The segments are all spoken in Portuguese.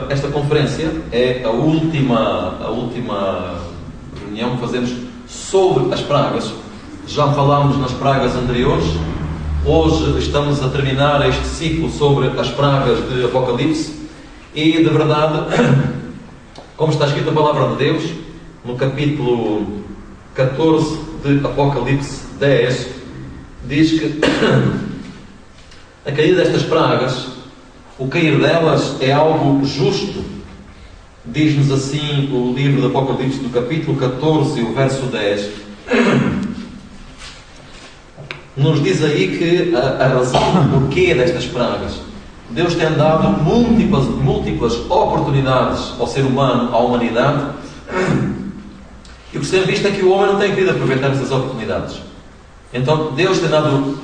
Esta conferência é a última reunião que fazemos sobre as pragas. Já falámos nas pragas anteriores. Hoje estamos a terminar este ciclo sobre as pragas de Apocalipse. E de verdade, como está escrito a palavra de Deus, no capítulo 14 de Apocalipse 10, diz que a caída destas pragas, o cair delas é algo justo. Diz-nos assim o livro de Apocalipse, do capítulo 14, o verso 10. Nos diz aí que a razão do porquê destas pragas, Deus tem dado múltiplas oportunidades ao ser humano, à humanidade, e o que se tem visto é que o homem não tem querido aproveitar essas oportunidades. Então Deus tem dado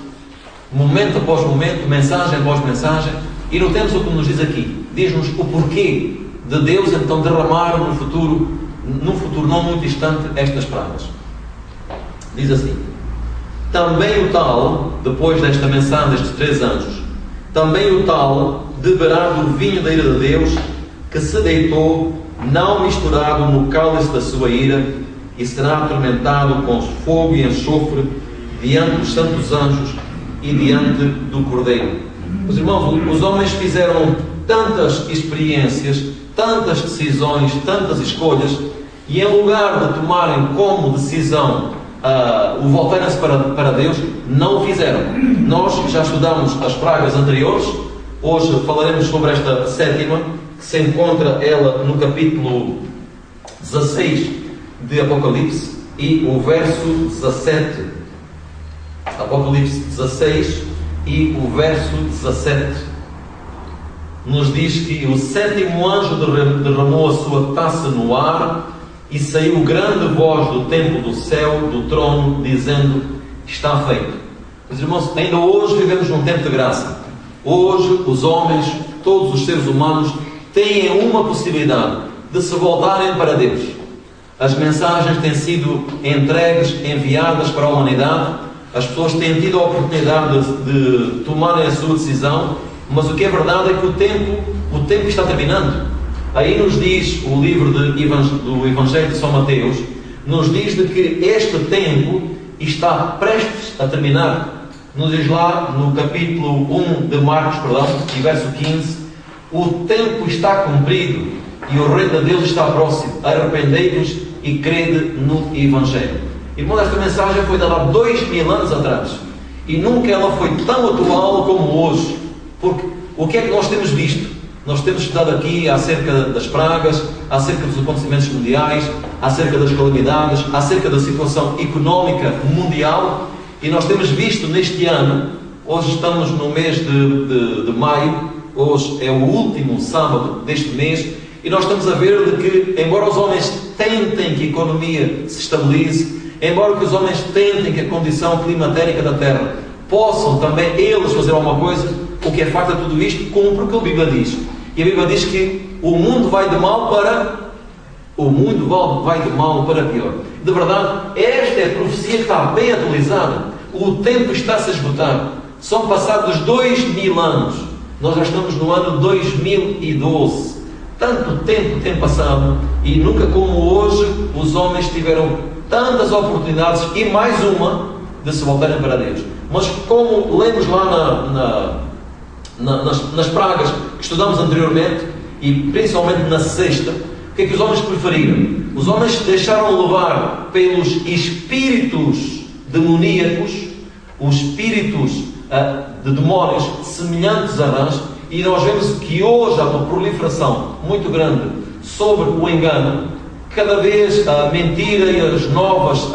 momento após momento, mensagem após mensagem, e notemos o que nos diz aqui. Diz-nos o porquê de Deus então derramar num futuro não muito distante, estas pragas. Diz assim: também o tal, depois desta mensagem destes 3 anjos, também o tal beberá do vinho da ira de Deus, que se deitou, não misturado no cálice da sua ira, e será atormentado com fogo e enxofre diante dos santos anjos e diante do Cordeiro. Os irmãos, os homens fizeram tantas experiências, tantas decisões, tantas escolhas, e em lugar de tomarem como decisão o voltarem-se para Deus, não o fizeram. Nós já estudamos as pragas anteriores. Hoje falaremos sobre esta 7ª, que se encontra ela no capítulo 16 de Apocalipse e o verso 17. Apocalipse 16 e o verso 17 nos diz que o 7º anjo derramou a sua taça no ar, e saiu grande voz do templo do céu, do trono, dizendo: está feito. Mas irmãos, ainda hoje vivemos num tempo de graça. Hoje os homens, todos os seres humanos, têm uma possibilidade de se voltarem para Deus. As mensagens têm sido enviadas para a humanidade. As pessoas têm tido a oportunidade de tomarem a sua decisão, mas o que é verdade é que o tempo está terminando. Aí nos diz o livro do Evangelho de São Mateus, nos diz de que este tempo está prestes a terminar. Nos diz lá no capítulo 1 de Marcos, e verso 15, o tempo está cumprido e o reino de Deus está próximo. Arrependei-vos e crede no Evangelho. Irmão, esta mensagem foi dada há 2000 anos atrás, e nunca ela foi tão atual como hoje. Porque o que é que nós temos visto? Nós temos estudado aqui acerca das pragas, acerca dos acontecimentos mundiais, acerca das calamidades, acerca da situação económica mundial, e nós temos visto neste ano, hoje estamos no mês de maio, hoje é o último sábado deste mês, e nós estamos a ver de que, embora os homens tentem que a economia se estabilize, embora que os homens tentem que a condição climatérica da Terra possam também eles fazer alguma coisa, o que é facto de tudo isto cumpre o que a Bíblia diz. E a Bíblia diz que o mundo vai de mal para pior. De verdade, esta é a profecia que está bem atualizada. O tempo está a se esgotar. São passados 2000 anos. Nós já estamos no ano 2012. Tanto tempo tem passado, e nunca como hoje os homens tiveram tantas oportunidades, e mais uma, de se voltarem para Deus. Mas como lemos lá nas pragas que estudamos anteriormente, e principalmente na 6ª, o que é que os homens preferiram? Os homens se deixaram levar pelos espíritos demoníacos, os espíritos de demónios semelhantes a nós, e nós vemos que hoje há uma proliferação muito grande sobre o engano. Cada vez a mentira e as novas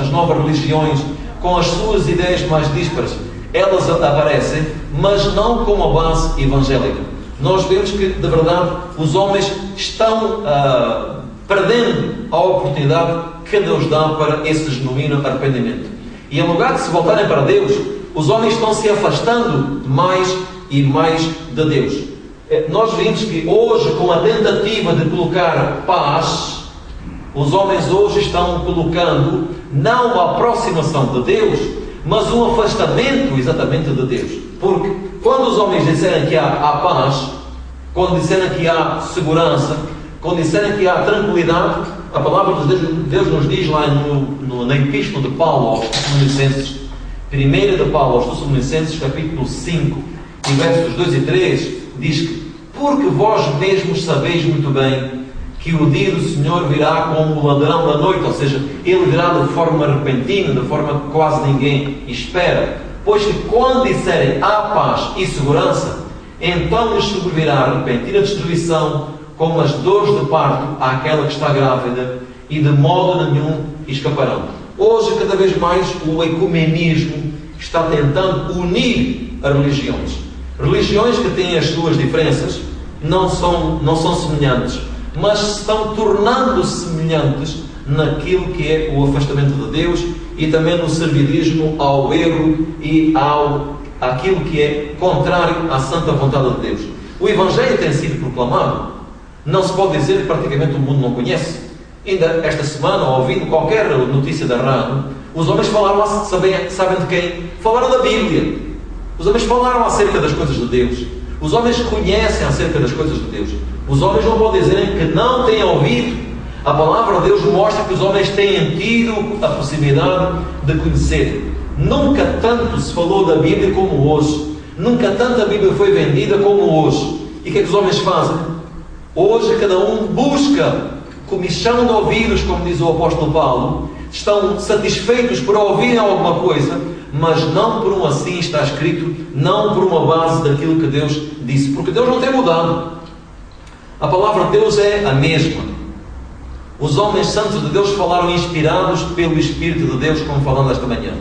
religiões, com as suas ideias mais díspares, elas aparecem, mas não com a base evangélica. Nós vemos que, de verdade, os homens estão perdendo a oportunidade que Deus dá para esse genuíno arrependimento. E em lugar de se voltarem para Deus, os homens estão se afastando mais e mais de Deus. Nós vimos que hoje, com a tentativa de colocar paz, os homens hoje estão colocando não a aproximação de Deus, mas um afastamento exatamente de Deus. Porque quando os homens disserem que há paz, quando disserem que há segurança, quando disserem que há tranquilidade, a palavra de Deus nos diz lá na Epístola de Paulo aos Tessalonicenses, 1 de Paulo aos Tessalonicenses, capítulo 5, e versos 2 e 3, diz que: porque vós mesmos sabeis muito bem que o dia do Senhor virá como o ladrão da noite, ou seja, ele virá de forma repentina, de forma que quase ninguém espera. Pois que quando disserem há paz e segurança, então lhes sobrevirá a repentina destruição, como as dores de parto àquela que está grávida, e de modo nenhum escaparão. Hoje, cada vez mais, o ecumenismo está tentando unir as religiões. Religiões que têm as suas diferenças, não são semelhantes, mas se estão tornando semelhantes naquilo que é o afastamento de Deus e também no servilismo ao erro e àquilo que é contrário à santa vontade de Deus. O Evangelho tem sido proclamado, não se pode dizer que praticamente o mundo não conhece. Ainda esta semana, ouvindo qualquer notícia da rádio, os homens falaram, sabem de quem? Falaram da Bíblia. Os homens falaram acerca das coisas de Deus. Os homens conhecem acerca das coisas de Deus. Os homens não podem dizer que não têm ouvido. A palavra de Deus mostra que os homens têm tido a possibilidade de conhecer. Nunca tanto se falou da Bíblia como hoje. Nunca tanto a Bíblia foi vendida como hoje. E o que é que os homens fazem? Hoje cada um busca comichão de ouvidos, como diz o apóstolo Paulo. Estão satisfeitos por ouvirem alguma coisa, mas não por um assim está escrito, não por uma base daquilo que Deus disse. Porque Deus não tem mudado. A palavra de Deus é a mesma. Os homens santos de Deus falaram inspirados pelo Espírito de Deus, como falando esta manhã.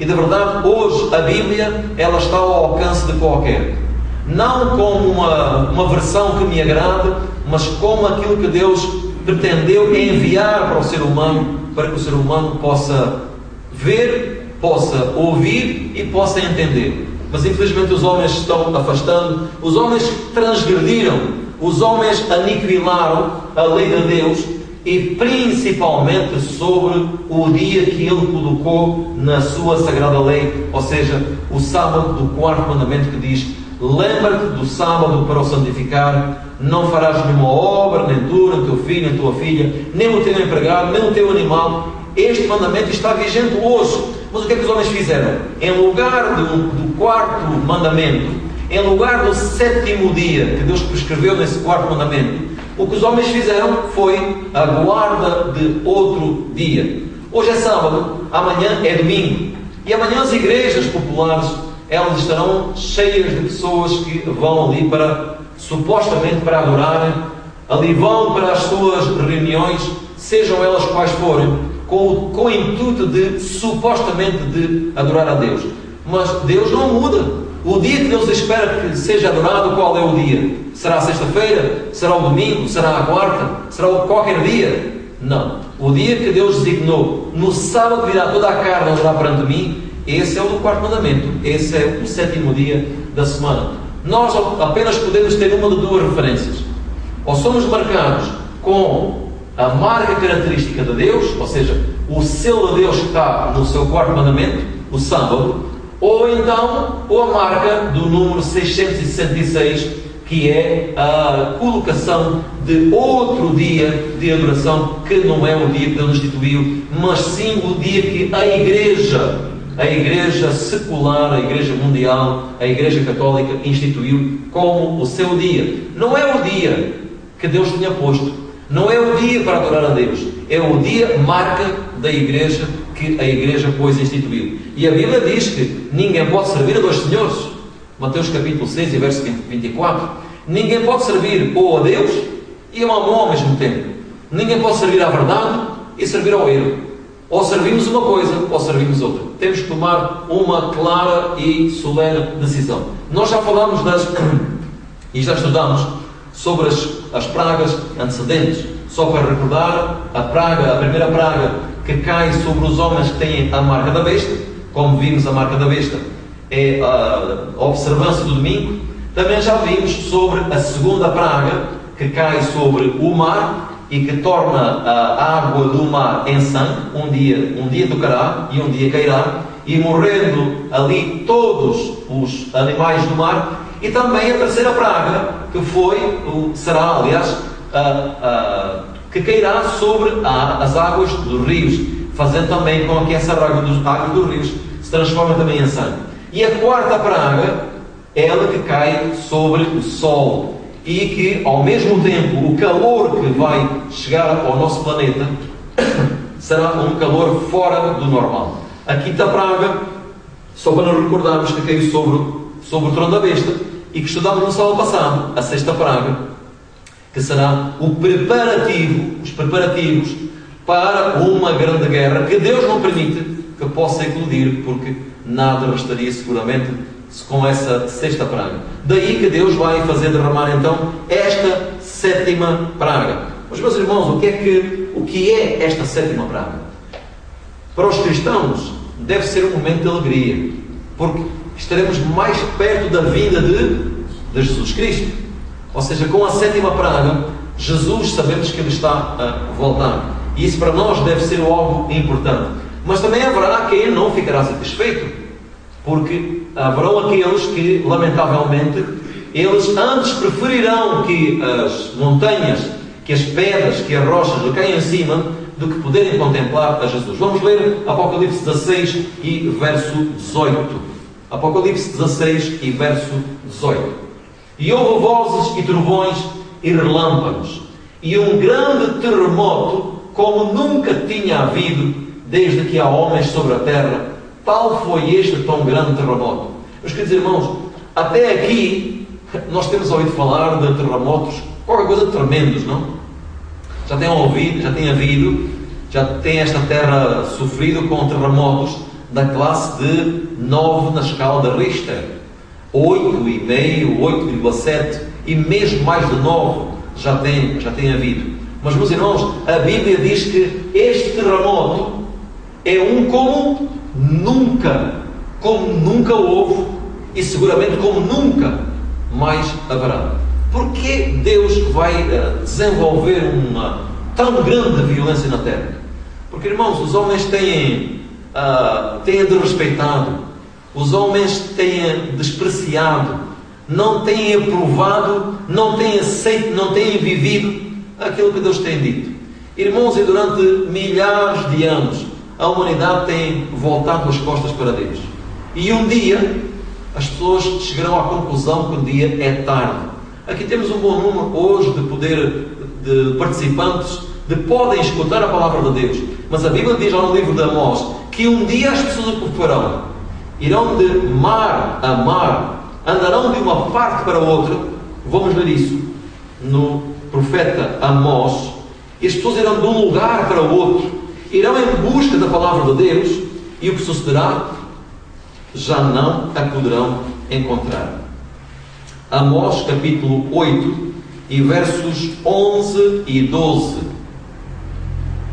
E de verdade, hoje a Bíblia, ela está ao alcance de qualquer. Não como uma versão que me agrade, mas como aquilo que Deus pretendeu enviar para o ser humano, para que o ser humano possa ver, possa ouvir e possa entender. Mas infelizmente os homens se estão afastando, os homens transgrediram, os homens aniquilaram a lei de Deus, e principalmente sobre o dia que Ele colocou na sua sagrada lei, ou seja, o sábado do quarto mandamento, que diz: lembra-te do sábado para o santificar, não farás nenhuma obra, nem tu, nem teu filho, nem tua filha, nem o teu empregado, nem o teu animal. Este mandamento está vigente hoje. Mas o que é que os homens fizeram? Em lugar do quarto mandamento, em lugar do sétimo dia que Deus prescreveu nesse quarto mandamento, o que os homens fizeram foi a guarda de outro dia. Hoje é sábado, amanhã é domingo. E amanhã as igrejas populares, elas estarão cheias de pessoas que vão ali supostamente para adorarem, ali vão para as suas reuniões, sejam elas quais forem, com o intuito de supostamente de adorar a Deus. Mas Deus não muda. O dia que Deus espera que seja adorado, qual é o dia? Será a sexta-feira? Será o domingo? Será a quarta? Será qualquer dia? Não. O dia que Deus designou, no sábado virá toda a carne a adorar perante mim, esse é o do quarto mandamento. Esse é o sétimo dia da semana. Nós apenas podemos ter uma de duas referências. Ou somos marcados com a marca característica de Deus, ou seja, o selo de Deus que está no seu quarto mandamento, o sábado, ou então a marca do número 666, que é a colocação de outro dia de adoração, que não é o dia que Deus instituiu, mas sim o dia que a Igreja secular, a Igreja mundial, a Igreja católica instituiu como o seu dia. Não é o dia que Deus tinha posto, não é o dia para adorar a Deus, é o dia marca da Igreja, que a Igreja pois instituiu. E a Bíblia diz que ninguém pode servir a dois senhores. Mateus capítulo 6 e verso 24. Ninguém pode servir ou a Deus e a Mamon ao mesmo tempo. Ninguém pode servir à verdade e servir ao erro. Ou servimos uma coisa ou servimos outra. Temos que tomar uma clara e solene decisão. Nós já falamos e já estudamos sobre as pragas antecedentes. Só para recordar, a primeira praga que cai sobre os homens que têm a marca da besta, como vimos, a marca da besta é a observância do domingo. Também já vimos sobre a segunda praga, que cai sobre o mar e que torna a água do mar em sangue. Um dia tocará e um dia cairá, e morrendo ali todos os animais do mar, E também a terceira praga, que será, aliás, que cairá sobre as águas dos rios, fazendo também com que essa água dos rios se transforme também em sangue. E a quarta praga, ela que cai sobre o sol, e que, ao mesmo tempo, o calor que vai chegar ao nosso planeta será um calor fora do normal. A quinta praga, só para nos recordarmos que caiu sobre o trono da besta, e que estudamos no sábado passado, a sexta praga, que será os preparativos para uma grande guerra que Deus não permite que possa eclodir, porque nada restaria seguramente com essa sexta praga. Daí que Deus vai fazer derramar então esta sétima praga. Mas, meus irmãos, o que é esta sétima praga? Para os cristãos deve ser um momento de alegria, porque estaremos mais perto da vinda de Jesus Cristo. Ou seja, com a sétima praga, Jesus, sabemos que Ele está a voltar. E isso para nós deve ser algo importante. Mas também haverá quem não ficará satisfeito, porque haverão aqueles que, lamentavelmente, eles antes preferirão que as montanhas, que as pedras, que as rochas lhe caiam em cima, do que poderem contemplar a Jesus. Vamos ler Apocalipse 16 e verso 18. Apocalipse 16 e verso 18. E houve vozes e trovões e relâmpagos, e um grande terremoto, como nunca tinha havido desde que há homens sobre a terra. Tal foi este tão grande terremoto. Meus queridos irmãos, até aqui nós temos ouvido falar de terremotos, qualquer coisa de tremendos, não? Já tem esta terra sofrido com terremotos da classe de 9 na escala de Richter, 8,5, 8,7 e mesmo mais de 9 já tem havido. Mas, meus irmãos, a Bíblia diz que este terremoto é como nunca houve e seguramente como nunca mais haverá. Porquê Deus vai desenvolver uma tão grande violência na Terra? Porque, irmãos, os homens têm desrespeitado, os homens têm despreciado, não têm aprovado, não têm aceito, não têm vivido aquilo que Deus tem dito. Irmãos, e durante milhares de anos a humanidade tem voltado as costas para Deus. E um dia as pessoas chegarão à conclusão que um dia é tarde. Aqui temos um bom número hoje de participantes que podem escutar a palavra de Deus. Mas a Bíblia diz lá no livro de Amós que um dia as pessoas o que farão? Irão de mar a mar, andarão de uma parte para outra. Vamos ler isso no profeta Amós. E as pessoas irão de um lugar para o outro, irão em busca da palavra de Deus, e o que sucederá? Já não a poderão encontrar. Amós capítulo 8 e versos 11 e 12.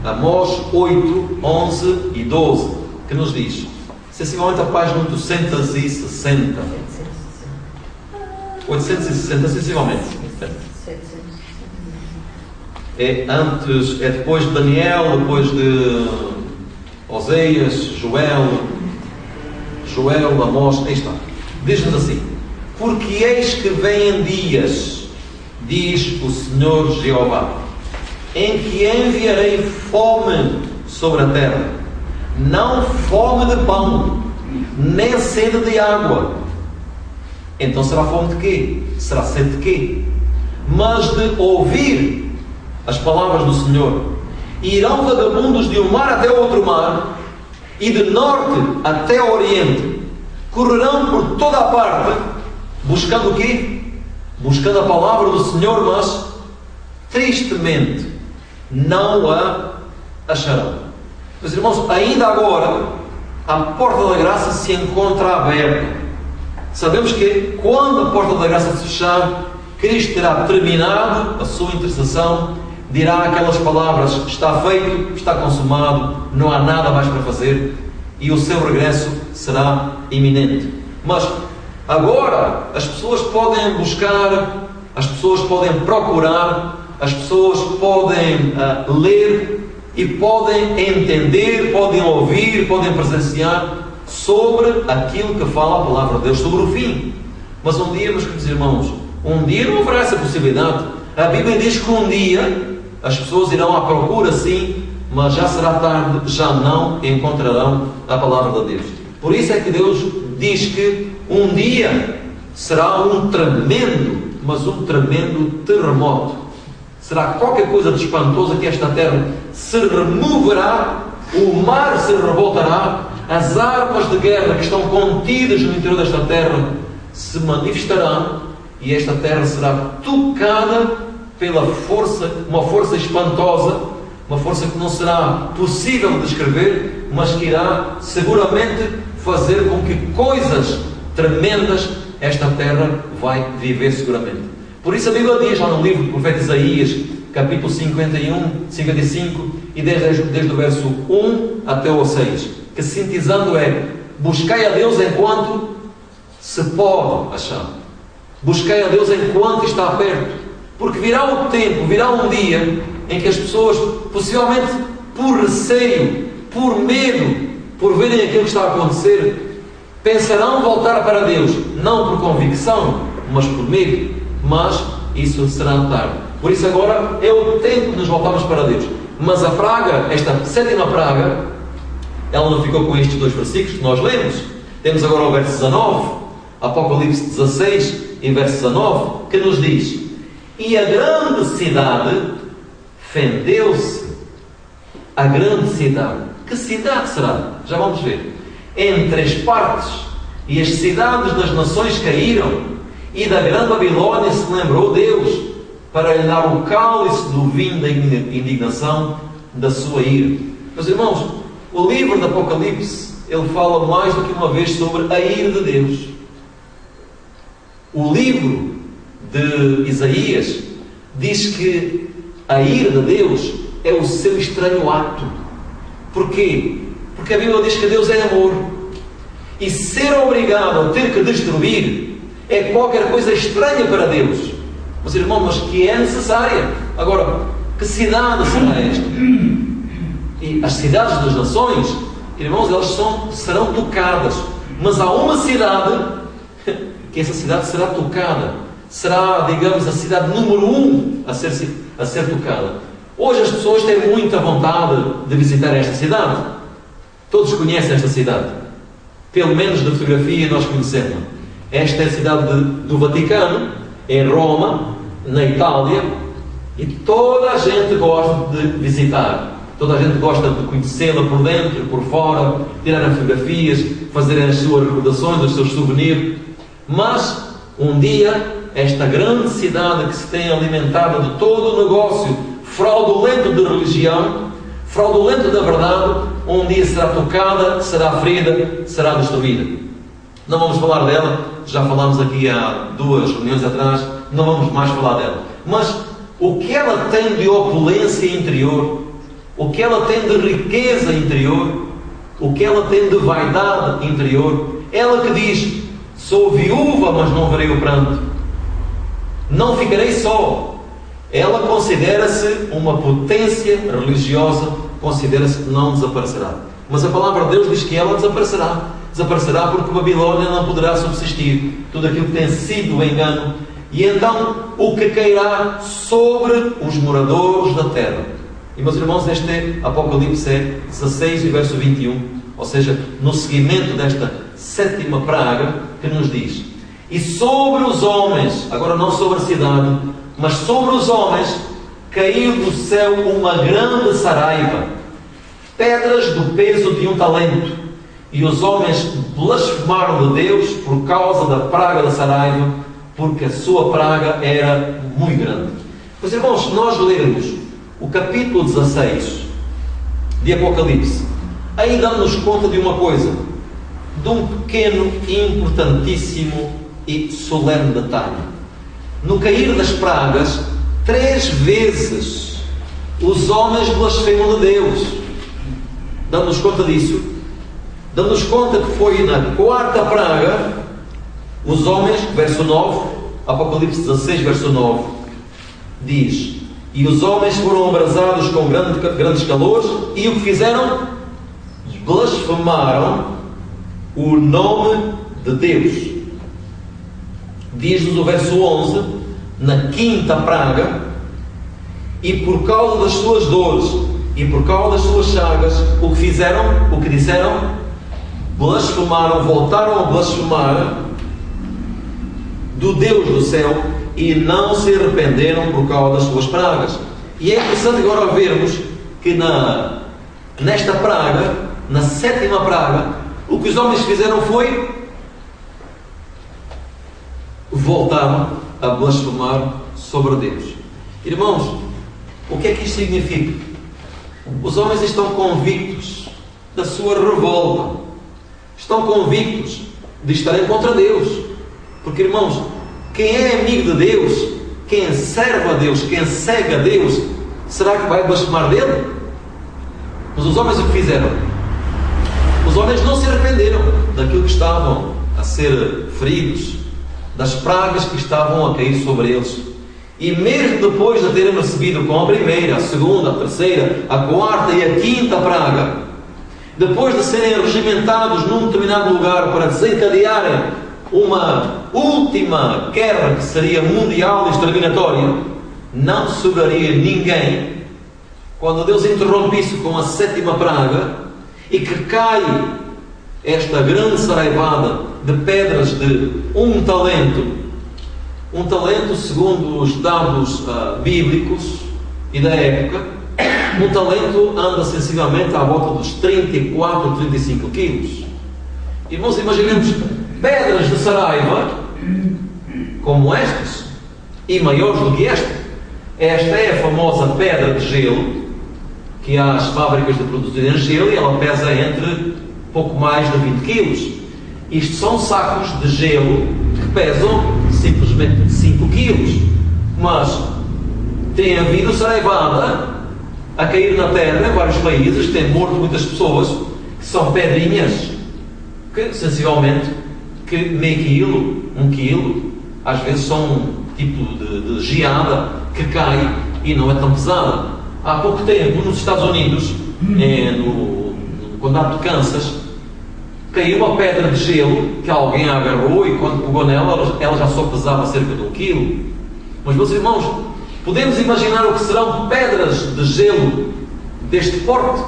Amós 8, 11 e 12, que nos diz, sensivelmente a página 860. 860, sensivelmente. É depois de Daniel, depois de Oseias, Joel, Amós, aí está. Diz-nos assim: porque eis que vêm dias, diz o Senhor Jeová, em que enviarei fome sobre a terra, não fome de pão, nem sede de água. Então será fome de quê? Será sede de quê? Mas de ouvir as palavras do Senhor. Irão vagabundos de um mar até outro mar, e de norte até o oriente, correrão por toda a parte, buscando o quê? Buscando a palavra do Senhor, mas tristemente não a acharão. Meus irmãos, ainda agora a porta da graça se encontra aberta. Sabemos que quando a porta da graça se fechar, Cristo terá terminado a sua intercessão, dirá aquelas palavras: está feito, está consumado, não há nada mais para fazer, e o seu regresso será iminente. Mas agora as pessoas podem buscar, as pessoas podem procurar, as pessoas podem ler e podem entender, podem ouvir, podem presenciar sobre aquilo que fala a palavra de Deus sobre o fim. Mas um dia, meus queridos irmãos, um dia não haverá essa possibilidade. A Bíblia diz que um dia as pessoas irão à procura, sim, mas já será tarde, já não encontrarão a palavra de Deus. Por isso é que Deus diz que um dia será um tremendo, mas um tremendo terremoto. Será qualquer coisa de espantosa, que esta terra se removerá, o mar se revoltará, as armas de guerra que estão contidas no interior desta terra se manifestarão, e esta terra será tocada pela força, uma força espantosa, uma força que não será possível de descrever, mas que irá seguramente fazer com que coisas tremendas esta terra vai viver seguramente. Por isso a Bíblia diz lá no livro do profeta Isaías, capítulo 51, 55, e desde o verso 1 até o 6, que sintetizando é: buscai a Deus enquanto se pode achar. Buscai a Deus enquanto está perto. Porque virá o tempo, virá um dia em que as pessoas, possivelmente por receio, por medo, por verem aquilo que está a acontecer, pensarão voltar para Deus, não por convicção, mas por medo. Mas isso será tarde. Por isso agora é o tempo de nos voltarmos para Deus. Mas a praga, esta sétima praga, ela não ficou com estes 2 versículos que nós lemos. Temos agora o verso 19, Apocalipse 16 e verso 19, que nos diz: e a grande cidade fendeu-se. A grande cidade. Que cidade será? Já vamos ver. Em 3 partes. E as cidades das nações caíram. E da grande Babilônia se lembrou Deus, para lhe dar o cálice do vinho da indignação da sua ira. Meus irmãos, o livro do Apocalipse, ele fala mais do que uma vez sobre a ira de Deus. O livro de Isaías diz que a ira de Deus é o seu estranho ato. Porquê? Porque a Bíblia diz que Deus é amor, e ser obrigado a ter que destruir é qualquer coisa estranha para Deus. Mas irmão, mas que é necessária. Agora, que cidade será esta? E as cidades das nações, irmãos, elas serão tocadas. Mas há uma cidade que essa cidade será tocada. Será, digamos, a cidade número 1 a ser tocada. Hoje as pessoas têm muita vontade de visitar esta cidade. Todos conhecem esta cidade. Pelo menos de fotografia nós conhecemos. Esta é a cidade do Vaticano, em Roma, na Itália, e toda a gente gosta de visitar. Toda a gente gosta de conhecê-la por dentro e por fora, tirar fotografias, fazerem as suas recordações, os seus souvenirs. Mas, um dia, esta grande cidade que se tem alimentado de todo o negócio fraudulento de religião, fraudulento da verdade, um dia será tocada, será ferida, será destruída. Não vamos falar dela, já falámos aqui há 2 reuniões atrás, não vamos mais falar dela. Mas o que ela tem de opulência interior, o que ela tem de riqueza interior, o que ela tem de vaidade interior, ela que diz: sou viúva, mas não verei o pranto, não ficarei só. Ela considera-se uma potência religiosa, considera-se que não desaparecerá. Mas a palavra de Deus diz que ela desaparecerá. Desaparecerá porque Babilônia não poderá subsistir. Tudo aquilo que tem sido o engano. E então o que cairá sobre os moradores da terra. E meus irmãos, este é Apocalipse 16 e verso 21. Ou seja, no seguimento desta sétima praga, que nos diz: e sobre os homens, agora não sobre a cidade, mas sobre os homens, caiu do céu uma grande saraiva, pedras do peso de um talento. E os homens blasfemaram de Deus por causa da praga da saraiva, porque a sua praga era muito grande. Pois irmãos, se nós lermos o capítulo 16 de Apocalipse, aí damos conta de uma coisa, de um pequeno, importantíssimo e solene detalhe. No cair das pragas, 3 vezes os homens blasfemam de Deus. Damos conta disso. Damos conta que foi na 4ª praga, os homens, verso 9, Apocalipse 16, verso 9, diz: e os homens foram abrasados com grandes calores, e o que fizeram? Blasfemaram o nome de Deus. Diz-nos o verso 11, na quinta praga, e por causa das suas dores e por causa das suas chagas, o que fizeram? O que disseram? Blasfemaram, voltaram a blasfemar do Deus do céu e não se arrependeram por causa das suas pragas. E é interessante agora vermos que nesta praga, na sétima praga, o que os homens fizeram foi voltaram a blasfemar sobre Deus. Irmãos, o que é que isto significa? Os homens estão convictos da sua revolta, estão convictos de estarem contra Deus, porque, irmãos, quem é amigo de Deus, quem serve a Deus, quem segue a Deus, será que vai blasfemar dele? Mas os homens o que fizeram? Os homens não se arrependeram daquilo que estavam a ser feridos, das pragas que estavam a cair sobre eles. E mesmo depois de terem recebido com a primeira, a segunda, a terceira, a quarta e a quinta praga, depois de serem regimentados num determinado lugar para desencadearem uma última guerra que seria mundial e exterminatória, não sobraria ninguém quando Deus interrompisse com a sétima praga e que cai esta grande saraivada de pedras de um talento segundo os dados bíblicos e da época, um talento anda sensivelmente à volta dos 34, 35 quilos. Irmãos, imaginemos pedras de saraiva como estas e maiores do que esta. Esta é a famosa pedra de gelo que há as fábricas de produzirem gelo e ela pesa entre pouco mais de 20 quilos. Isto são sacos de gelo que pesam simplesmente 5 quilos, mas tem havido saraivada a cair na terra em vários países, tem morto muitas pessoas, que são pedrinhas que sensivelmente que meio quilo, 1 quilo, às vezes são um tipo de geada que cai e não é tão pesada. Há pouco tempo nos Estados Unidos, no condado de Kansas, caiu uma pedra de gelo que alguém agarrou e quando pegou nela, ela já só pesava cerca de 1 quilo. Mas, meus irmãos, podemos imaginar o que serão pedras de gelo deste porte,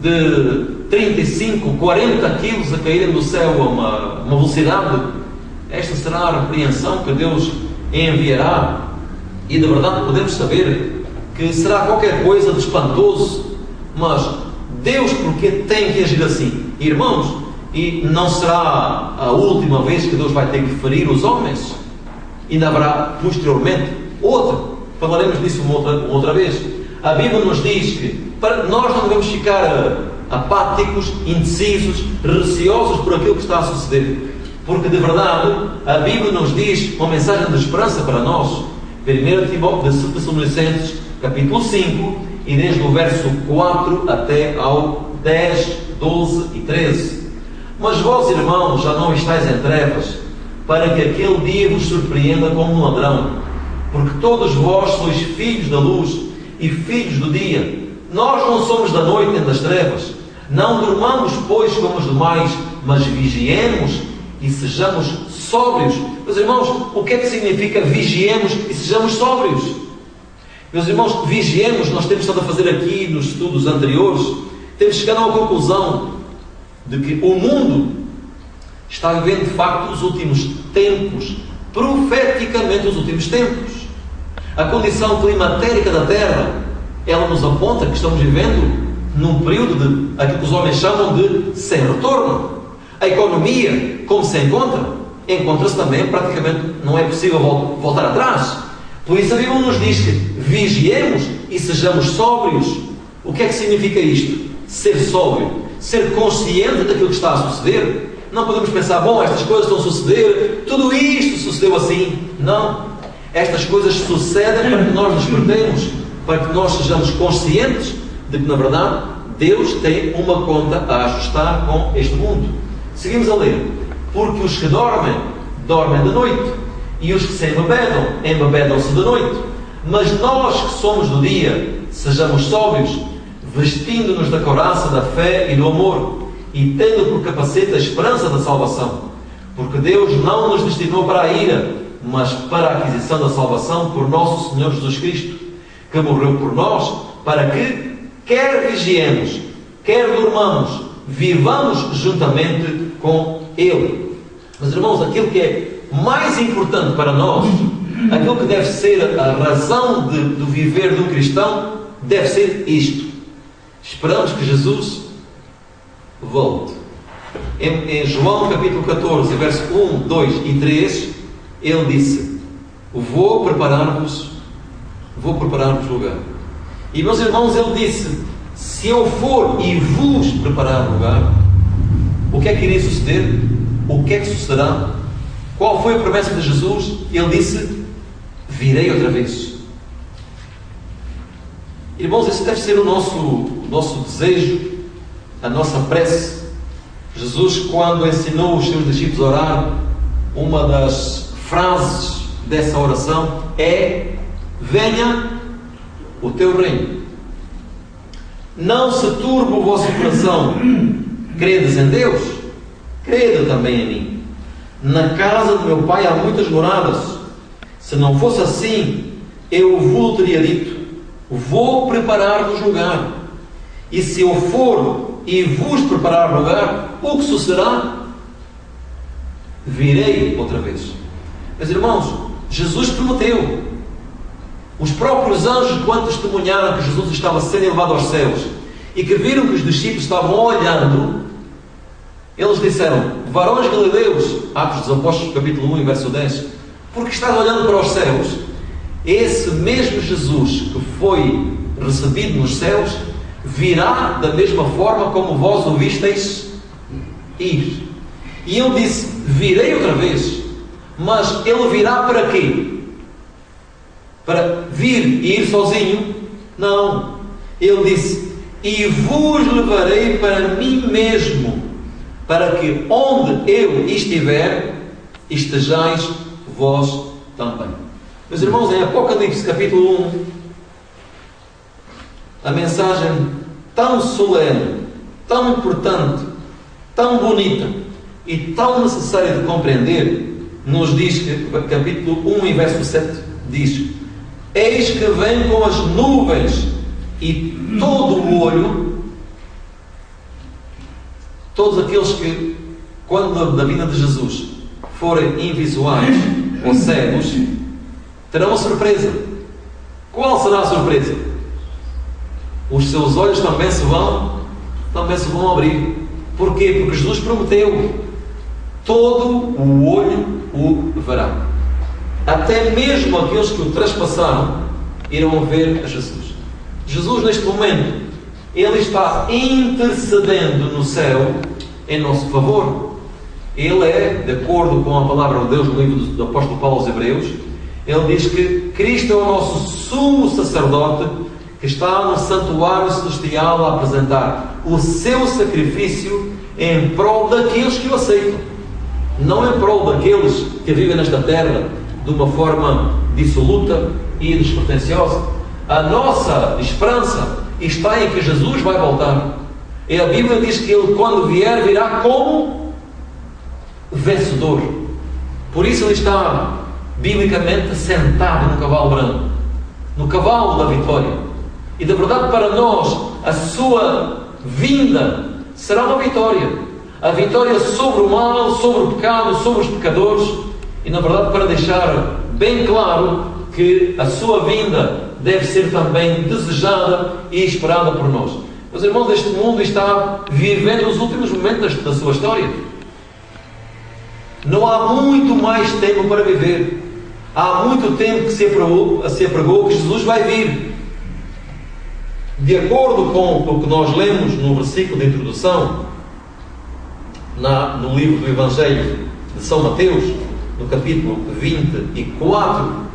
de 35, 40 quilos a caírem do céu a uma velocidade? Esta será a repreensão que Deus enviará, e de verdade podemos saber que será qualquer coisa de espantoso, mas Deus porque tem que agir assim? Irmãos, e não será a última vez que Deus vai ter que ferir os homens, ainda haverá posteriormente outra. Falaremos disso uma outra vez. A Bíblia nos diz que nós não devemos ficar apáticos, indecisos, receosos por aquilo que está a suceder, porque de verdade a Bíblia nos diz uma mensagem de esperança para nós. 1 Tessalonicenses capítulo 5, e desde o verso 4 até ao 10, 12 e 13. Mas vós, irmãos, já não estáis em trevas, para que aquele dia vos surpreenda como um ladrão, porque todos vós sois filhos da luz e filhos do dia. Nós não somos da noite nem das trevas. Não durmamos, pois, como os demais, mas vigiemos e sejamos sóbrios. Meus irmãos, o que é que significa vigiemos e sejamos sóbrios? Meus irmãos, vigiemos, nós temos estado a fazer aqui nos estudos anteriores, temos chegado a uma conclusão de que o mundo está vivendo de facto os últimos tempos, profeticamente os últimos tempos. A condição climatérica da Terra, ela nos aponta que estamos vivendo num período de aquilo que os homens chamam de sem retorno. A economia, como se encontra? Encontra-se também, praticamente não é possível voltar atrás. Por isso a Bíblia nos diz que vigiemos e sejamos sóbrios. O que é que significa isto? Ser sóbrio, ser consciente daquilo que está a suceder. Não podemos pensar, bom, estas coisas estão a suceder, tudo isto sucedeu assim. Não. Estas coisas sucedem para que nós nos perdemos, para que nós sejamos conscientes de que, na verdade, Deus tem uma conta a ajustar com este mundo. Seguimos a ler. Porque os que dormem, dormem de noite, e os que se embebedam, embebedam-se de noite. Mas nós que somos do dia, sejamos sóbrios, vestindo-nos da couraça da fé e do amor, e tendo por capacete a esperança da salvação. Porque Deus não nos destinou para a ira, mas para a aquisição da salvação por nosso Senhor Jesus Cristo, que morreu por nós, para que, quer vigiemos, quer durmamos, vivamos juntamente com Ele. Mas, irmãos, aquilo que é mais importante para nós, aquilo que deve ser a razão do viver de um cristão, deve ser isto: esperamos que Jesus volte. Em João capítulo 14, verso 1, 2 e 3, ele disse: vou preparar-vos lugar. E, meus irmãos, ele disse: se eu for e vos preparar lugar, o que é que iria suceder? O que é que sucederá? Qual foi a promessa de Jesus? Ele disse: virei outra vez. Irmãos, esse deve ser o nosso desejo, a nossa prece. Jesus, quando ensinou os seus discípulos a orar, uma das frases dessa oração é: venha o teu reino. Não se turbe o vosso coração. Credes em Deus? Crede também em mim. Na casa do meu Pai há muitas moradas. Se não fosse assim, eu vos teria dito: vou preparar-vos lugar. E se eu for e vos preparar lugar, o que sucederá? Virei outra vez. Meus irmãos, Jesus prometeu. Os próprios anjos, quando testemunharam que Jesus estava sendo elevado aos céus e que viram que os discípulos estavam olhando, eles disseram: varões galileus, Atos dos Apóstolos capítulo 1 verso 10, porque estás olhando para os céus? Esse mesmo Jesus que foi recebido nos céus virá da mesma forma como vós o visteis ir. E ele disse: virei outra vez. Mas ele virá para quê? Para vir e ir sozinho? Não. Ele disse: e vos levarei para mim mesmo, para que onde eu estiver, estejais vós também. Meus irmãos, em Apocalipse capítulo 1, a mensagem tão solene, tão importante, tão bonita e tão necessária de compreender, nos diz que, capítulo 1 e verso 7, diz: eis que vem com as nuvens, e todo o olho, todos aqueles que, quando da vinda de Jesus forem invisuais ou cegos, terão uma surpresa. Qual será a surpresa? Os seus olhos também se vão abrir. Porquê? Porque Jesus prometeu: todo o olho o verá. Até mesmo aqueles que o traspassaram irão ver a Jesus. Jesus, neste momento, Ele está intercedendo no céu em nosso favor. Ele é, de acordo com a palavra de Deus no livro do apóstolo Paulo aos Hebreus, ele diz que Cristo é o nosso sumo sacerdote, que está no santuário celestial a apresentar o seu sacrifício em prol daqueles que o aceitam. Não em prol daqueles que vivem nesta terra de uma forma dissoluta e despretensiosa. A nossa esperança está em que Jesus vai voltar. E a Bíblia diz que Ele, quando vier, virá como vencedor. Por isso Ele está, biblicamente, sentado no cavalo branco, no cavalo da vitória. E, de verdade, para nós, a sua vinda será uma vitória. A vitória sobre o mal, sobre o pecado, sobre os pecadores. E, na verdade, para deixar bem claro que a sua vinda deve ser também desejada e esperada por nós. Meus irmãos, este mundo está vivendo os últimos momentos da sua história. Não há muito mais tempo para viver. Há muito tempo que se apregou que Jesus vai vir. De acordo com o que nós lemos no versículo de introdução, no livro do Evangelho de São Mateus, no capítulo 24,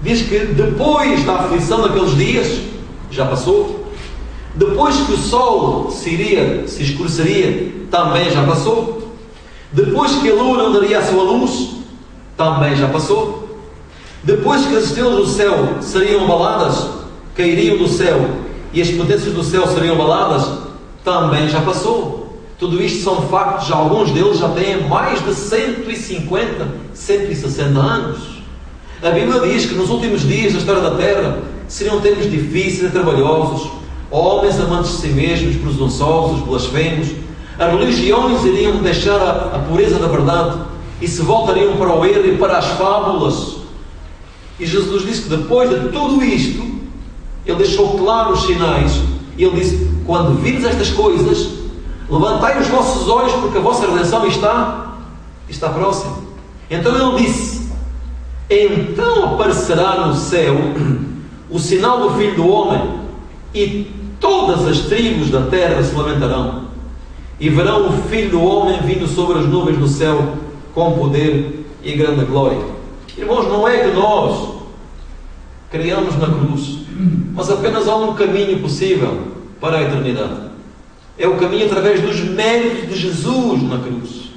diz que depois da aflição daqueles dias, já passou. Depois que o sol se escureceria, também já passou. Depois que a lua não daria a sua luz, também já passou. Depois que as estrelas do céu seriam abaladas, cairiam do céu, e as potências do céu seriam abaladas, também já passou. Tudo isto são factos, alguns deles já têm mais de 150, 160 anos. A Bíblia diz que nos últimos dias da história da Terra seriam tempos difíceis e trabalhosos, homens amantes de si mesmos, presunçosos, blasfemos. As religiões iriam deixar a pureza da verdade e se voltariam para o erro e para as fábulas. E Jesus disse que depois de tudo isto, Ele deixou claros os sinais, e Ele disse: quando vires estas coisas, levantai os vossos olhos, porque a vossa redenção está próxima. Então Ele disse: então aparecerá no céu o sinal do Filho do Homem, e todas as tribos da terra se lamentarão, e verão o Filho do Homem vindo sobre as nuvens do céu, com poder e grande glória. Irmãos, não é que nós criamos na cruz, mas apenas há um caminho possível para a eternidade. É o caminho através dos méritos de Jesus na cruz.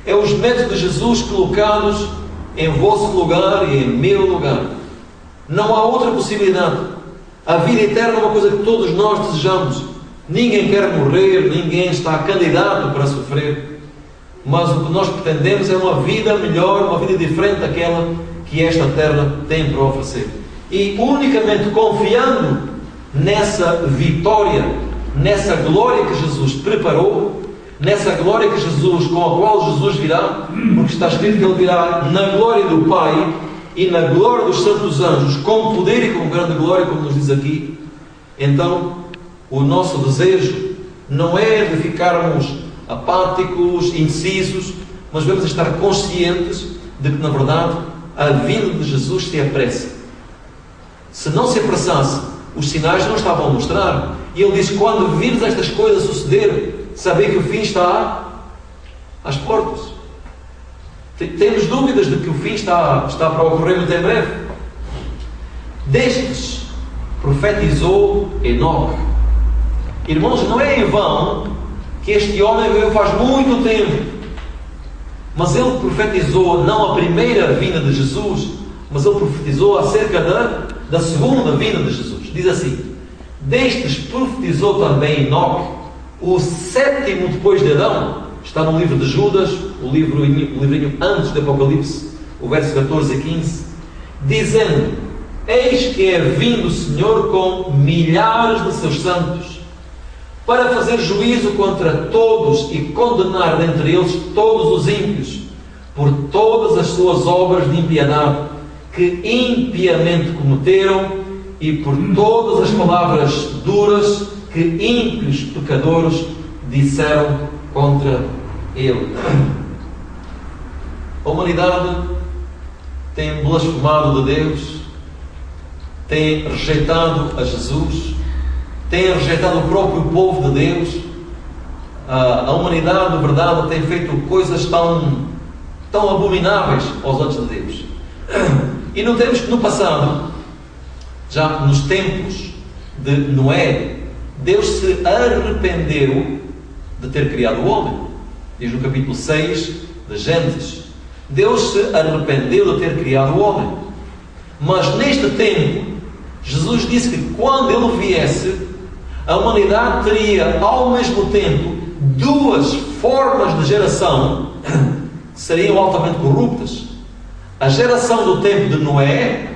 É os méritos de Jesus colocados em vosso lugar e em meu lugar. Não há outra possibilidade. A vida eterna é uma coisa que todos nós desejamos. Ninguém quer morrer, ninguém está candidato para sofrer. Mas o que nós pretendemos é uma vida melhor, uma vida diferente daquela que esta terra tem para oferecer. E unicamente confiando nessa vitória, nessa glória que Jesus preparou, nessa glória que Jesus, com a qual Jesus virá, porque está escrito que Ele virá na glória do Pai e na glória dos santos anjos, com poder e com grande glória, como nos diz aqui. Então, o nosso desejo não é de ficarmos apáticos, indecisos, mas devemos estar conscientes de que, na verdade, a vinda de Jesus se apressa. Se não se apressasse, os sinais não estavam a mostrar. E Ele diz: quando vires estas coisas suceder, sabei que o fim está às portas. Temos dúvidas de que o fim está para ocorrer muito em breve. Destes profetizou Enoque. Irmãos, não é em vão que este homem viveu faz muito tempo, mas ele profetizou não a primeira vinda de Jesus, mas ele profetizou acerca da segunda vinda de Jesus. Diz assim: destes profetizou também Enoque, o sétimo depois de Adão. Está no livro de Judas, o livrinho antes do Apocalipse, o verso 14 e 15, dizendo: eis que é vindo o Senhor com milhares de seus santos, para fazer juízo contra todos e condenar dentre eles todos os ímpios, por todas as suas obras de impiedade que impiamente cometeram, e por todas as palavras duras que ímpios pecadores disseram contra ele. A humanidade tem blasfemado de Deus, tem rejeitado a Jesus, tem rejeitado o próprio povo de Deus. A humanidade, de verdade, tem feito coisas tão abomináveis aos olhos de Deus. E notemos que no passado, já nos tempos de Noé, Deus se arrependeu de ter criado o homem. Diz no capítulo 6 de Gênesis: Deus se arrependeu de ter criado o homem. Mas neste tempo, Jesus disse que quando Ele viesse, a humanidade teria ao mesmo tempo duas formas de geração que seriam altamente corruptas. A geração do tempo de Noé,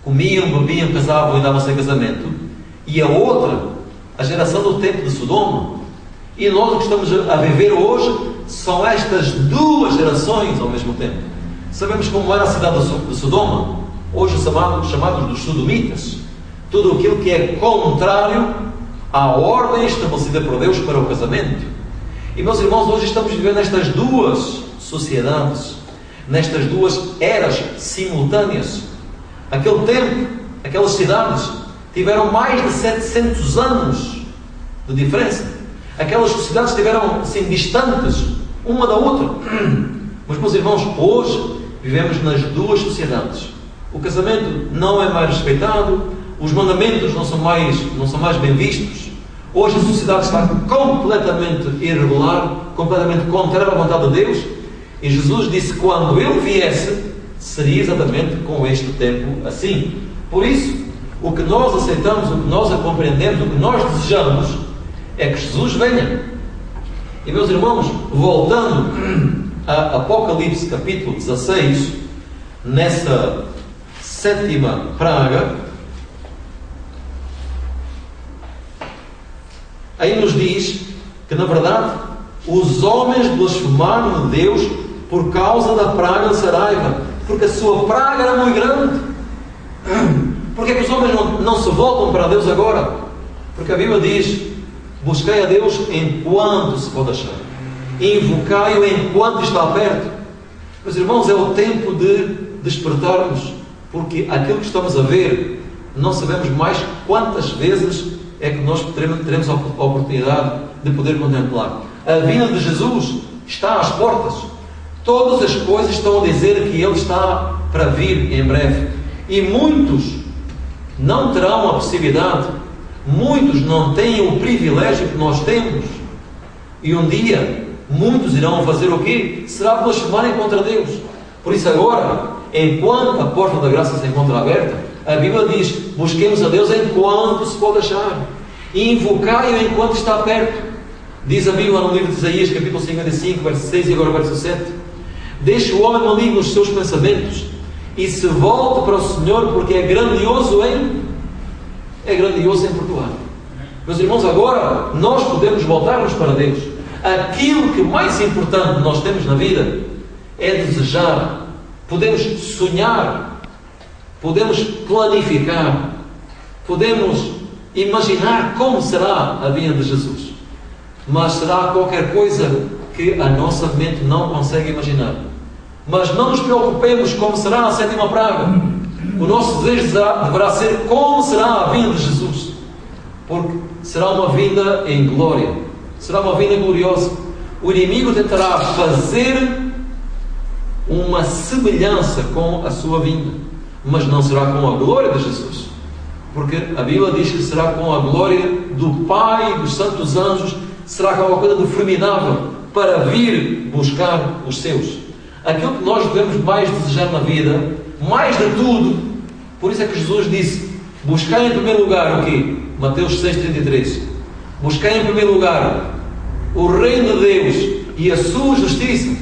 comiam, bebiam, casavam e davam-se em casamento, e a outra, a geração do tempo de Sodoma. E nós o que estamos a viver hoje são estas duas gerações ao mesmo tempo. Sabemos como era a cidade de Sodoma, hoje chamados dos sodomitas. Tudo aquilo que é contrário à ordem estabelecida por Deus para o casamento. E meus irmãos, hoje estamos vivendo nestas duas sociedades, nestas duas eras simultâneas. Aquele tempo, aquelas cidades tiveram mais de 700 anos de diferença. Aquelas sociedades estiveram assim distantes uma da outra. Mas, meus irmãos, hoje vivemos nas duas sociedades. O casamento não é mais respeitado, os mandamentos não são mais bem vistos. Hoje a sociedade está completamente irregular, completamente contrária à vontade de Deus. E Jesus disse que quando Ele viesse, seria exatamente com este tempo assim. Por isso, o que nós aceitamos, o que nós compreendemos, o que nós desejamos, é que Jesus venha E meus irmãos, voltando a Apocalipse capítulo 16, nessa 7ª praga, aí nos diz que, na verdade, os homens blasfemaram de Deus por causa da praga de Saraiva, porque a sua praga era muito grande. Porque é que os homens não se voltam para Deus agora? Porque a Bíblia diz: busquei a Deus enquanto se pode achar, invocai-o enquanto está perto. Meus irmãos, é o tempo de despertarmos, porque aquilo que estamos a ver, não sabemos mais quantas vezes é que nós teremos a oportunidade de poder contemplar. A vinda de Jesus está às portas. Todas as coisas estão a dizer que Ele está para vir em breve. E muitos não terão a possibilidade, muitos não têm o privilégio que nós temos. E um dia, muitos irão fazer o quê? Será blasfemarem contra Deus. Por isso agora, enquanto a porta da graça se encontra aberta, a Bíblia diz: busquemos a Deus enquanto se pode achar, e invocai-o enquanto está perto. Diz a Bíblia no livro de Isaías, capítulo 55, verso 6 e agora verso 7: deixe o homem maligno os seus pensamentos e se volte para o Senhor, porque é grandioso em perdoar. Meus irmãos, agora nós podemos voltar-nos para Deus. Aquilo que mais importante nós temos na vida é desejar. Podemos sonhar, podemos planificar, podemos imaginar como será a vinda de Jesus, mas será qualquer coisa que a nossa mente não consegue imaginar. Mas não nos preocupemos como será a 7ª praga. O nosso desejo deverá ser como será a vinda de Jesus, porque será uma vinda em glória, será uma vinda gloriosa. O inimigo tentará fazer uma semelhança com a sua vinda, mas não será com a glória de Jesus, porque a Bíblia diz que será com a glória do Pai e dos santos anjos. Será alguma coisa de formidável para vir buscar os seus. Aquilo que nós devemos mais desejar na vida, mais de tudo. Por isso é que Jesus disse: buscai em primeiro lugar o quê? Mateus 6,33. Buscai em primeiro lugar o reino de Deus e a sua justiça.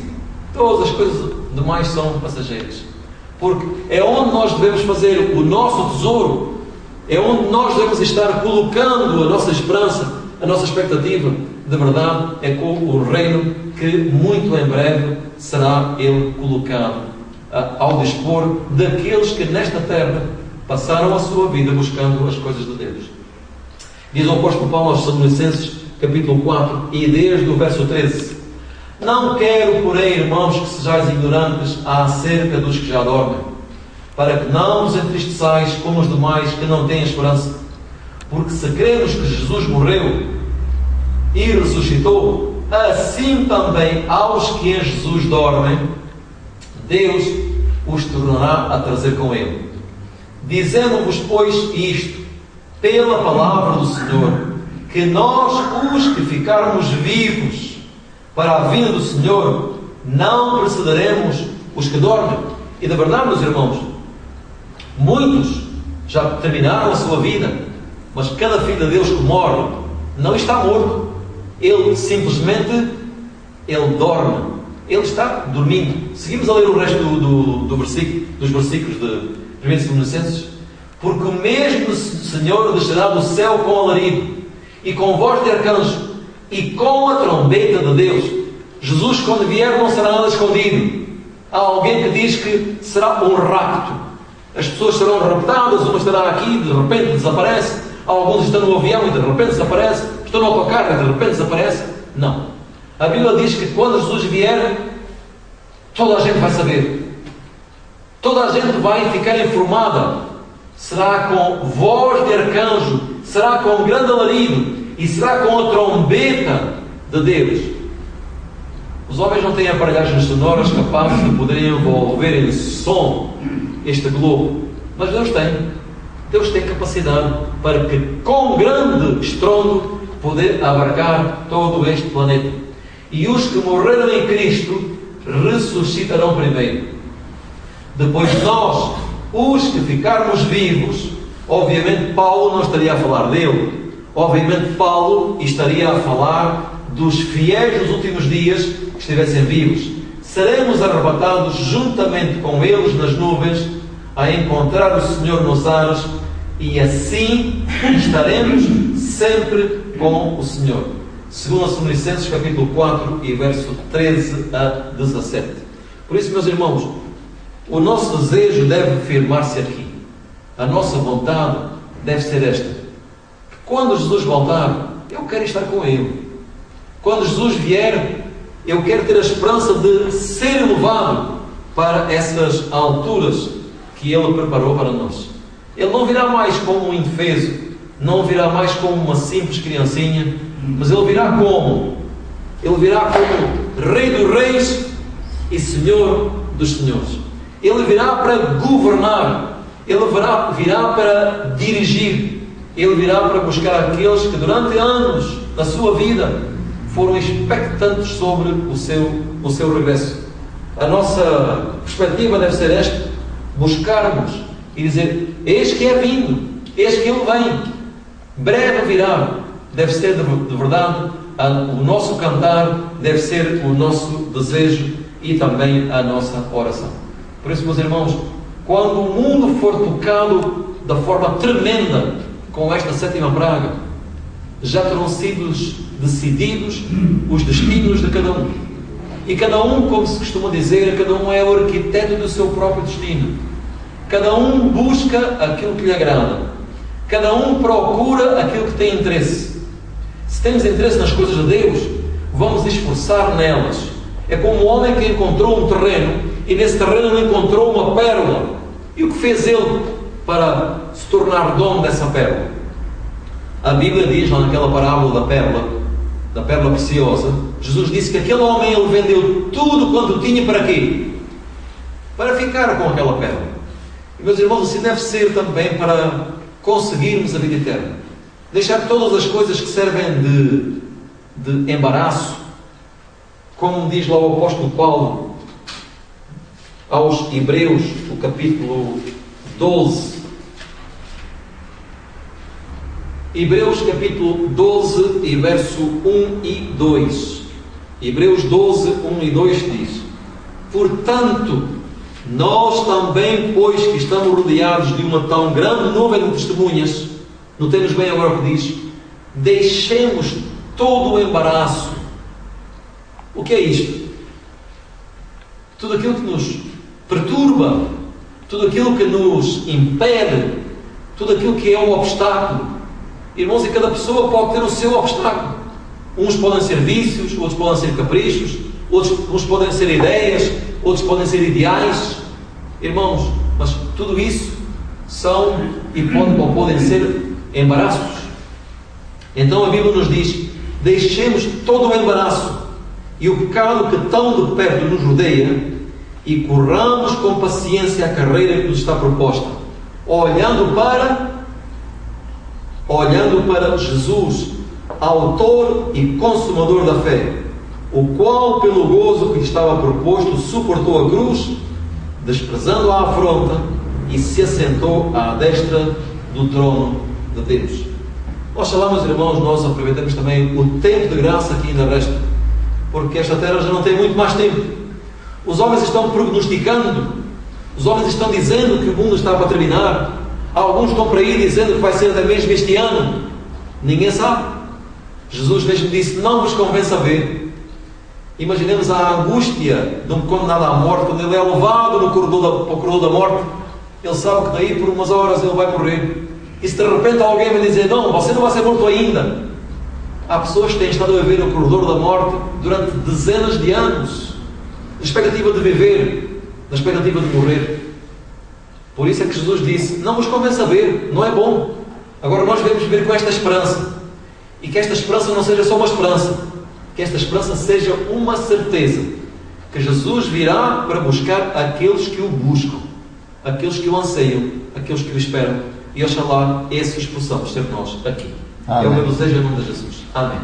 Todas as coisas demais são passageiras, porque é onde nós devemos fazer o nosso tesouro, é onde nós devemos estar colocando a nossa esperança, a nossa expectativa. De verdade, é com o reino que muito em breve será ele colocado ao dispor daqueles que nesta terra passaram a sua vida buscando as coisas de Deus. Diz o apóstolo Paulo aos Tessalonicenses, capítulo 4, e desde o verso 13: não quero, porém, irmãos, que sejais ignorantes acerca dos que já dormem, para que não vos entristeçais como os demais que não têm esperança. Porque se cremos que Jesus morreu e ressuscitou, assim também aos que em Jesus dormem, Deus os tornará a trazer com Ele. Dizendo-vos, pois, isto, pela palavra do Senhor, que nós, os que ficarmos vivos para a vinda do Senhor, não precederemos os que dormem. E da verdade, meus irmãos, muitos já terminaram a sua vida, mas cada filho de Deus que morre não está morto. Ele simplesmente dorme. Ele está dormindo. Seguimos a ler o resto dos versículos de 1 Tessalonicenses. Porque o mesmo Senhor descerá do céu com alarido, e com voz de arcanjo, e com a trombeta de Deus. Jesus, quando vier, não será nada escondido. Há alguém que diz que será um rapto. As pessoas serão raptadas, uma estará aqui, de repente desaparece. Alguns estão no avião e de repente desaparece. Estão no autocarro e de repente desaparece. Não. A Bíblia diz que quando Jesus vier, toda a gente vai saber. Toda a gente vai ficar informada. Será com voz de arcanjo, será com um grande alarido e será com a trombeta de Deus. Os homens não têm aparelhagens sonoras capazes de poderem envolver em som este globo, mas Deus tem. Deus tem capacidade para que, com grande estrondo, poder abarcar todo este planeta. E os que morreram em Cristo ressuscitarão primeiro. Depois nós, os que ficarmos vivos, obviamente Paulo não estaria a falar dele. Obviamente Paulo estaria a falar dos fiéis dos últimos dias que estivessem vivos. Seremos arrebatados juntamente com eles nas nuvens, a encontrar o Senhor nos ares, e assim estaremos sempre com o Senhor. Segundo aos Tessalonicenses, capítulo 4 e verso 13 a 17. Por isso, meus irmãos, o nosso desejo deve firmar-se aqui. A nossa vontade deve ser esta: que quando Jesus voltar, eu quero estar com Ele. Quando Jesus vier, eu quero ter a esperança de ser elevado para essas alturas que Ele preparou para nós. Ele não virá mais como um indefeso, não virá mais como uma simples criancinha, mas Ele virá como? Ele virá como Rei dos Reis e Senhor dos Senhores. Ele virá para governar, Ele virá para dirigir, Ele virá para buscar aqueles que durante anos da sua vida foram expectantes sobre o seu regresso. A nossa perspectiva deve ser esta: buscarmos e dizer: eis que é vindo, eis que Ele vem, breve virá. Deve ser de verdade o nosso cantar, deve ser o nosso desejo e também a nossa oração. Por isso, meus irmãos, quando o mundo for tocado da forma tremenda com esta sétima praga, já terão sido decididos os destinos de cada um. E cada um, como se costuma dizer, cada um é o arquiteto do seu próprio destino. Cada um busca aquilo que lhe agrada. Cada um procura aquilo que tem interesse. Se temos interesse nas coisas de Deus, vamos esforçar nelas. É como um homem que encontrou um terreno e nesse terreno encontrou uma pérola. E o que fez ele para se tornar dono dessa pérola? A Bíblia diz lá naquela parábola da pérola preciosa, Jesus disse que aquele homem, ele vendeu tudo quanto tinha para quê? Para ficar com aquela pérola. E, meus irmãos, assim deve ser também para conseguirmos a vida eterna. Deixar todas as coisas que servem de embaraço, como diz lá o apóstolo Paulo aos Hebreus, o capítulo 12. Hebreus capítulo 12 e verso 1 e 2. Hebreus 12, 1 e 2 diz: portanto, nós também, pois que estamos rodeados de uma tão grande nuvem de testemunhas, notemos bem agora o que diz, deixemos todo o embaraço. O que é isto? Tudo aquilo que nos perturba, tudo aquilo que nos impede, tudo aquilo que é um obstáculo. Irmãos, e cada pessoa pode ter o seu obstáculo. Uns podem ser vícios, outros podem ser caprichos, uns podem ser ideias, outros podem ser ideais. Irmãos, mas tudo isso são e podem ser embaraços. Então a Bíblia nos diz: deixemos todo o embaraço e o pecado que tão de perto nos rodeia e corramos com paciência a carreira que nos está proposta, olhando para Jesus, autor e consumador da fé, o qual, pelo gozo que lhe estava proposto, suportou a cruz, desprezando a afronta, e se assentou à destra do trono de Deus. Oxalá, meus irmãos, nós aproveitamos também o tempo de graça que ainda resta, porque esta terra já não tem muito mais tempo. Os homens estão prognosticando, os homens estão dizendo que o mundo está para terminar. Alguns estão para aí dizendo que vai ser até mesmo este ano. Ninguém sabe. Jesus mesmo disse: não vos convence a ver. Imaginemos a angústia de um condenado à morte, quando ele é levado para o corredor da morte. Ele sabe que daí por umas horas ele vai morrer. E se de repente alguém vai dizer: não, você não vai ser morto ainda. Há pessoas que têm estado a viver no corredor da morte durante dezenas de anos, na expectativa de viver, na expectativa de morrer. Por isso é que Jesus disse: não vos convence a ver, não é bom. Agora nós devemos viver com esta esperança. E que esta esperança não seja só uma esperança, que esta esperança seja uma certeza, que Jesus virá para buscar aqueles que o buscam, aqueles que o anseiam, aqueles que o esperam. E oxalá esses possamos ser nós aqui. Amém. É o meu desejo em nome de Jesus. Amém.